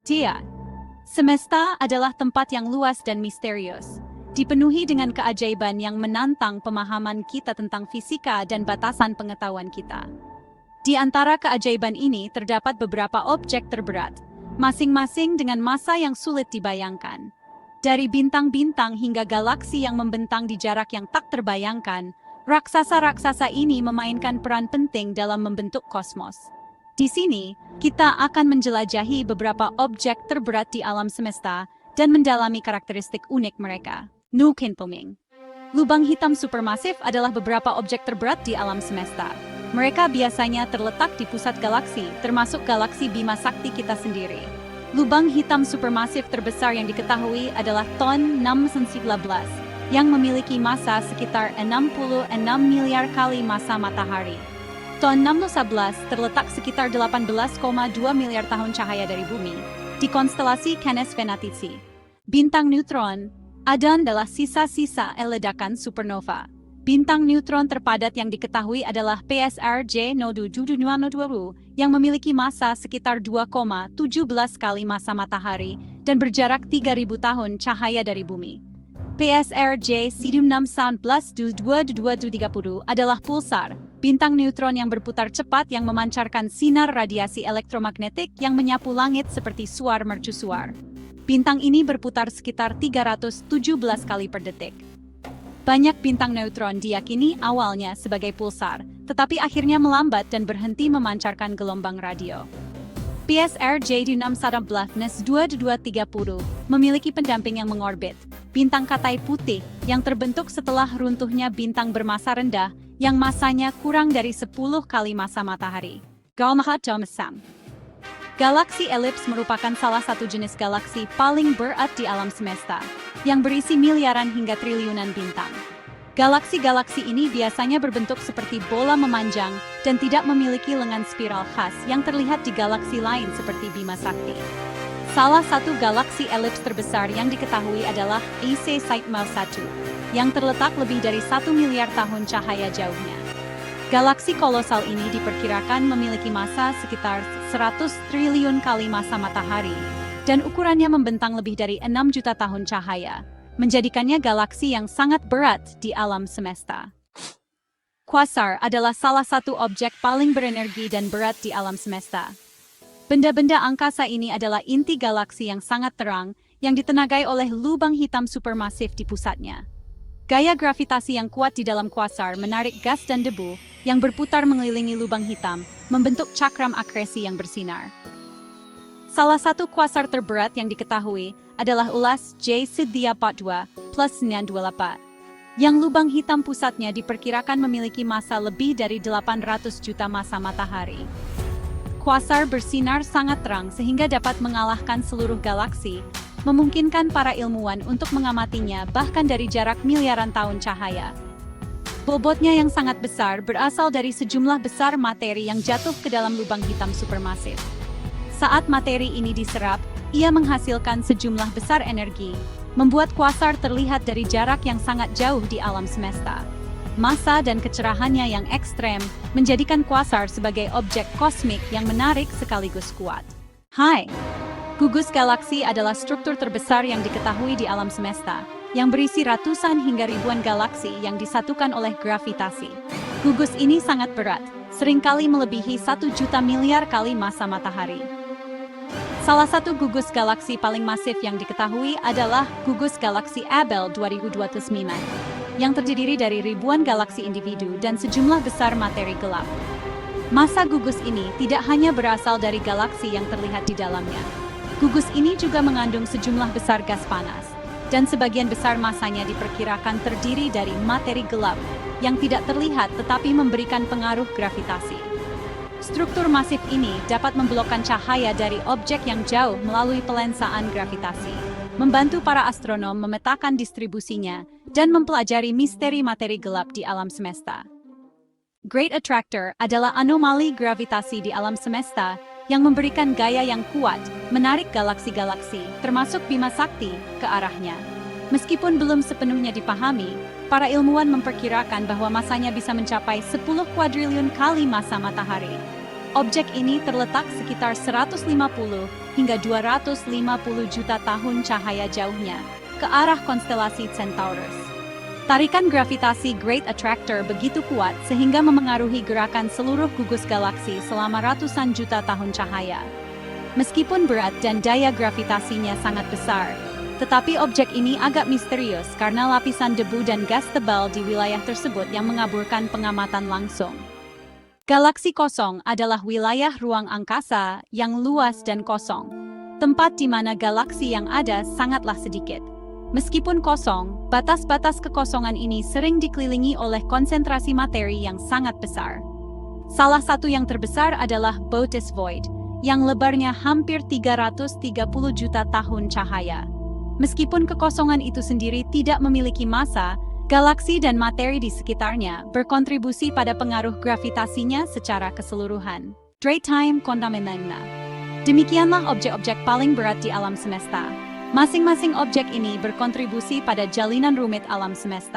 Dia. Semesta adalah tempat yang luas dan misterius, dipenuhi dengan keajaiban yang menantang pemahaman kita tentang fisika dan batasan pengetahuan kita. Di antara keajaiban ini terdapat beberapa objek terberat, masing-masing dengan massa yang sulit dibayangkan. Dari bintang-bintang hingga galaksi yang membentang di jarak yang tak terbayangkan, raksasa-raksasa ini memainkan peran penting dalam membentuk kosmos. Di sini, kita akan menjelajahi beberapa objek terberat di alam semesta dan mendalami karakteristik unik mereka. Nukin Puming. Lubang hitam supermasif adalah beberapa objek terberat di alam semesta. Mereka biasanya terletak di pusat galaksi, termasuk galaksi Bima Sakti kita sendiri. Lubang hitam supermasif terbesar yang diketahui adalah Ton 619, yang memiliki massa sekitar 66 miliar kali massa matahari. Ton 611 terletak sekitar 18,2 miliar tahun cahaya dari bumi, di konstelasi Canes Venatici. Bintang neutron adalah sisa-sisa ledakan supernova. Bintang neutron terpadat yang diketahui adalah PSRJ Node 720 yang memiliki massa sekitar 2,17 kali massa matahari dan berjarak 3.000 tahun cahaya dari bumi. PSRJ C619-2230 adalah pulsar, bintang neutron yang berputar cepat yang memancarkan sinar radiasi elektromagnetik yang menyapu langit seperti suar mercusuar. Bintang ini berputar sekitar 317 kali per detik. Banyak bintang neutron diyakini awalnya sebagai pulsar, tetapi akhirnya melambat dan berhenti memancarkan gelombang radio. PSRJ D619-2230 memiliki pendamping yang mengorbit, bintang Katai putih yang terbentuk setelah runtuhnya bintang bermassa rendah yang massanya kurang dari 10 kali massa matahari. Galmahat-Domesam. Galaksi elips merupakan salah satu jenis galaksi paling berat di alam semesta, yang berisi miliaran hingga triliunan bintang. Galaksi-galaksi ini biasanya berbentuk seperti bola memanjang dan tidak memiliki lengan spiral khas yang terlihat di galaksi lain seperti Bima Sakti. Salah satu galaksi elips terbesar yang diketahui adalah EC Sightmouse 1, yang terletak lebih dari 1 miliar tahun cahaya jauhnya. Galaksi kolosal ini diperkirakan memiliki massa sekitar 100 triliun kali massa matahari, dan ukurannya membentang lebih dari 6 juta tahun cahaya, menjadikannya galaksi yang sangat berat di alam semesta. Quasar adalah salah satu objek paling berenergi dan berat di alam semesta. Benda-benda angkasa ini adalah inti galaksi yang sangat terang yang ditenagai oleh lubang hitam supermasif di pusatnya. Gaya gravitasi yang kuat di dalam kuasar menarik gas dan debu yang berputar mengelilingi lubang hitam, membentuk cakram akresi yang bersinar. Salah satu kuasar terberat yang diketahui adalah ulas J Sidhya 42 plus 928, yang lubang hitam pusatnya diperkirakan memiliki massa lebih dari 800 juta massa matahari. Kuasar bersinar sangat terang sehingga dapat mengalahkan seluruh galaksi, memungkinkan para ilmuwan untuk mengamatinya bahkan dari jarak miliaran tahun cahaya. Bobotnya yang sangat besar berasal dari sejumlah besar materi yang jatuh ke dalam lubang hitam supermasif. Saat materi ini diserap, ia menghasilkan sejumlah besar energi, membuat kuasar terlihat dari jarak yang sangat jauh di alam semesta. Massa dan kecerahannya yang ekstrem menjadikan kuasar sebagai objek kosmik yang menarik sekaligus kuat. Hai! Gugus galaksi adalah struktur terbesar yang diketahui di alam semesta, yang berisi ratusan hingga ribuan galaksi yang disatukan oleh gravitasi. Gugus ini sangat berat, seringkali melebihi 1 juta miliar kali massa matahari. Salah satu gugus galaksi paling masif yang diketahui adalah gugus galaksi Abell 2029, yang terdiri dari ribuan galaksi individu dan sejumlah besar materi gelap. Massa gugus ini tidak hanya berasal dari galaksi yang terlihat di dalamnya. Gugus ini juga mengandung sejumlah besar gas panas, dan sebagian besar massanya diperkirakan terdiri dari materi gelap yang tidak terlihat tetapi memberikan pengaruh gravitasi. Struktur masif ini dapat memblokkan cahaya dari objek yang jauh melalui pelensaan gravitasi, membantu para astronom memetakan distribusinya dan mempelajari misteri materi gelap di alam semesta. Great Attractor adalah anomali gravitasi di alam semesta yang memberikan gaya yang kuat, menarik galaksi-galaksi, termasuk Bima Sakti, ke arahnya. Meskipun belum sepenuhnya dipahami, para ilmuwan memperkirakan bahwa massanya bisa mencapai 10 kuadriliun kali massa matahari. Objek ini terletak sekitar 150 hingga 250 juta tahun cahaya jauhnya, ke arah konstelasi Centaurus. Tarikan gravitasi Great Attractor begitu kuat sehingga memengaruhi gerakan seluruh gugus galaksi selama ratusan juta tahun cahaya. Meskipun berat dan daya gravitasinya sangat besar, tetapi objek ini agak misterius karena lapisan debu dan gas tebal di wilayah tersebut yang mengaburkan pengamatan langsung. Galaksi kosong adalah wilayah ruang angkasa yang luas dan kosong, tempat di mana galaksi yang ada sangatlah sedikit. Meskipun kosong, batas-batas kekosongan ini sering dikelilingi oleh konsentrasi materi yang sangat besar. Salah satu yang terbesar adalah Bootes Void, yang lebarnya hampir 330 juta tahun cahaya. Meskipun kekosongan itu sendiri tidak memiliki massa, galaksi dan materi di sekitarnya berkontribusi pada pengaruh gravitasinya secara keseluruhan. Daytime Contamination. Demikianlah objek-objek paling berat di alam semesta. Masing-masing objek ini berkontribusi pada jalinan rumit alam semesta.